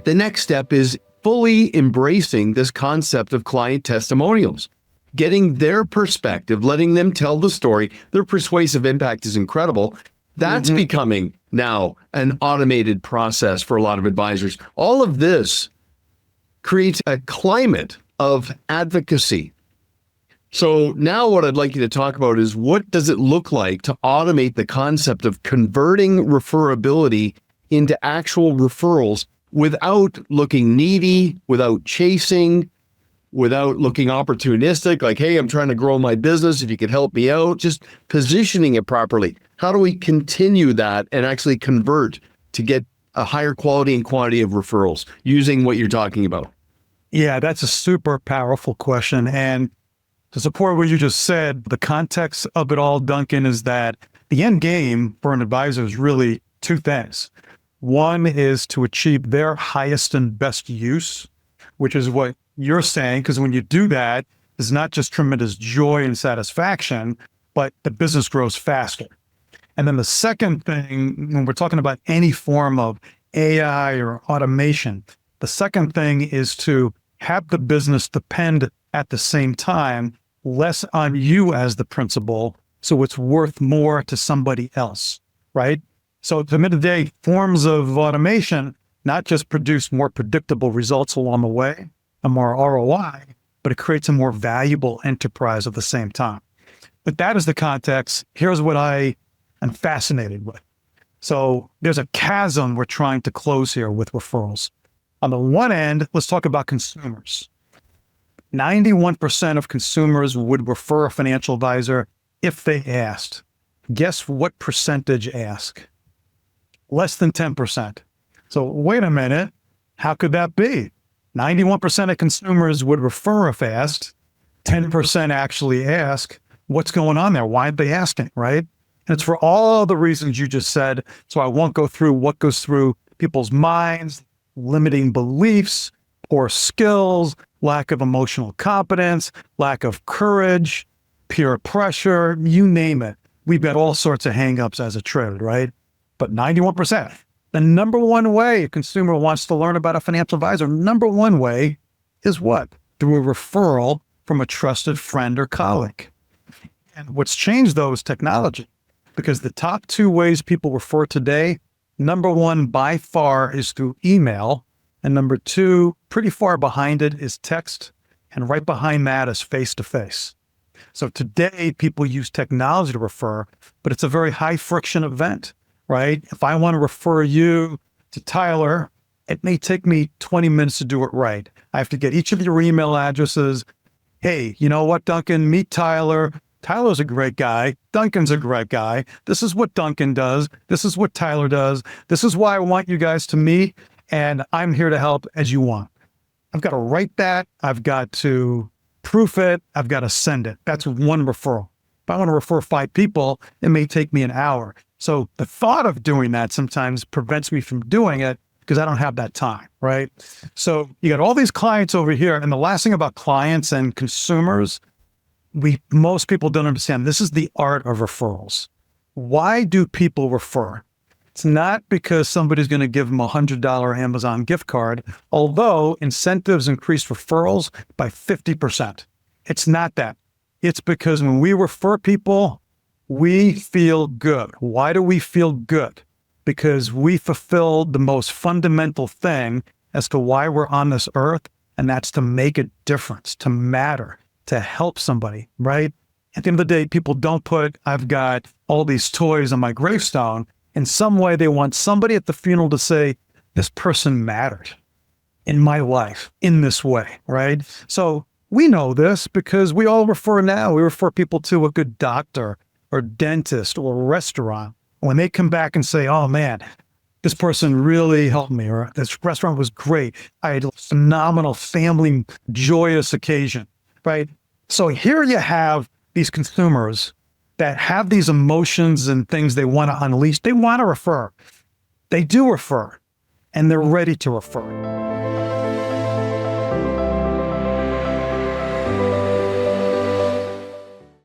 The next step is fully embracing this concept of client testimonials, getting their perspective, letting them tell the story. Their persuasive impact is incredible. That's becoming now an automated process for a lot of advisors. All of this creates a climate of advocacy. So now what I'd like you to talk about is, what does it look like to automate the concept of converting referability into actual referrals without looking needy, without chasing, without looking opportunistic, like, hey, I'm trying to grow my business, if you could help me out, just positioning it properly. How do we continue that and actually convert to get a higher quality and quantity of referrals using what you're talking about? Yeah, that's a super powerful question. And to support what you just said, the context of it all, Duncan, is that the end game for an advisor is really two things. One is to achieve their highest and best use, which is what you're saying, because when you do that, it's not just tremendous joy and satisfaction, but the business grows faster. And then the second thing, when we're talking about any form of AI or automation, the second thing is to have the business depend at the same time less on you as the principal, so it's worth more to somebody else, right? So at the end of the day, forms of automation not just produce more predictable results along the way, a more ROI, but it creates a more valuable enterprise at the same time. But that is the context. Here's what I am fascinated with. So there's a chasm we're trying to close here with referrals. On the one end, let's talk about consumers. 91% of consumers would refer a financial advisor if they asked. Guess what percentage ask? Less than 10%. So wait a minute, how could that be? 91% of consumers would refer if asked. 10% actually ask. What's going on there? Why aren't they asking, right? And it's for all the reasons you just said. So I won't go through what goes through people's minds, limiting beliefs, poor skills, lack of emotional competence, lack of courage, peer pressure, you name it. We've got all sorts of hangups as a trade, right? But 91%. The number one way a consumer wants to learn about a financial advisor, number one way is what? Through a referral from a trusted friend or colleague. And what's changed though is technology, because the top two ways people refer today, number one by far is through email, and number two, pretty far behind it, is text, and right behind that is face-to-face. So today people use technology to refer, but it's a very high friction event, right? If I want to refer you to Tyler, it may take me 20 minutes to do it right. I have to get each of your email addresses. Hey, you know what, Duncan, meet Tyler. Tyler's a great guy. Duncan's a great guy. This is what Duncan does. This is what Tyler does. This is why I want you guys to meet, and I'm here to help as you want. I've got to write that. I've got to proof it. I've got to send it. That's one referral. If I want to refer 5 people, it may take me an hour. So the thought of doing that sometimes prevents me from doing it because I don't have that time, right? So you got all these clients over here, and the last thing about clients and consumers, most people don't understand. This is the art of referrals. Why do people refer? It's not because somebody's going to give them a $100 Amazon gift card, although incentives increase referrals by 50%. It's not that. It's because when we refer people, we feel good. Why do we feel good? Because we fulfilled the most fundamental thing as to why we're on this earth, and that's to make a difference, to matter, to help somebody, right? At the end of the day, people don't put, I've got all these toys on my gravestone. In some way, they want somebody at the funeral to say, this person mattered in my life in this way, right? So we know this because we all refer now. We refer people to a good doctor or dentist or restaurant. When they come back and say, oh man, this person really helped me, or this restaurant was great. I had a phenomenal family, joyous occasion, right? So here you have these consumers that have these emotions and things they want to unleash. They want to refer. They do refer, and they're ready to refer.